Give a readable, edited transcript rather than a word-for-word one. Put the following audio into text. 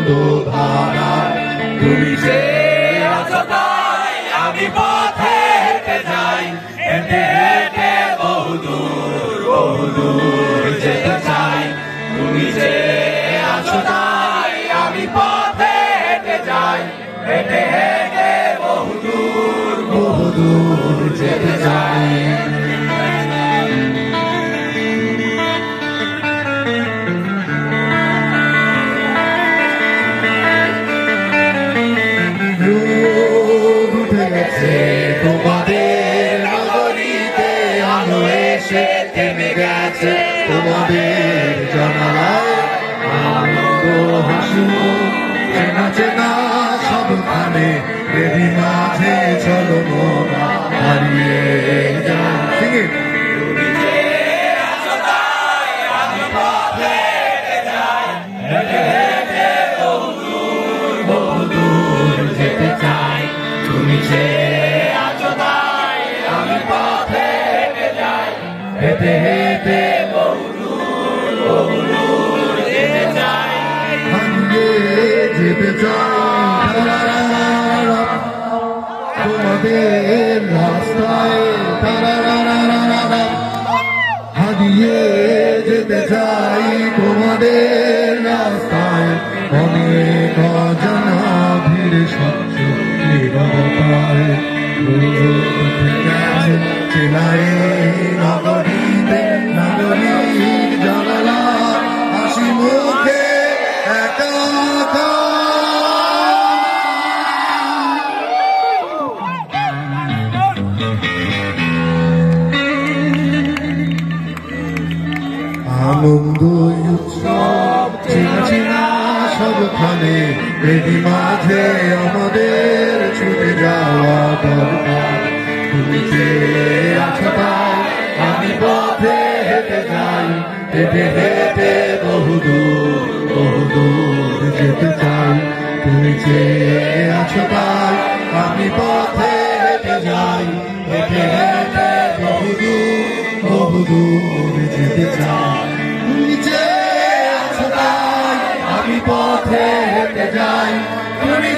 আনন্দ ধারায়। তুমি যে আছো তাই আমি পথে হেঁটে যাই, হেঁটে হেঁটে বহুদূর যেতে চাই। তুমি যে আছো তাই আমি পথে হেঁটে যাই, হেঁটে হেঁটে বহুদূর যেতে চাই। উঠে গেছে তোমাদের নগরীতে, আলো এসে থেমে গেছে তোমাদের জানালায়। আনন্দ হাসি চেনা চেনা সবখানে, এরই মাঝে চলো মোরা হারিয়ে যাই। তুমি যে আছো তাই আমি পথে হেঁটে যাই, হেঁটে হেঁটে বহুদূর যেতে চাই। তুমি যে আছো তাই আমি পথে হেঁটে যাই, হেঁটে হেঁটে বহুদূর যেতে চাই। হারিয়ে যেতে চাই তোমাদের রাস্তায়, হারিয়ে যেতে চাই তোমাদের রাস্তায়। অনেক অজানা ভিড় স্বচ্ছ নীরবতায় চেনায় নগরীতে, নাগরিক জানালা হাসি মুখে একা একা। আনন্দ উৎসব চেনা চেনা সবখানে, এরই মাঝে আমাদের ছুটে যাওয়া দরকার। তুমি যে আছো তাই আমি পথে হেঁটে যাই, হেঁটে হেঁটে বহুদূর যেতে চাই। তুমি যে আছো তাই আমি পথে হেঁটে যাই, হেঁটে হেঁটে বহুদূর যেতে চাই। তুমি যে আছো তাই আমি পথে হেঁটে যাই, তুমি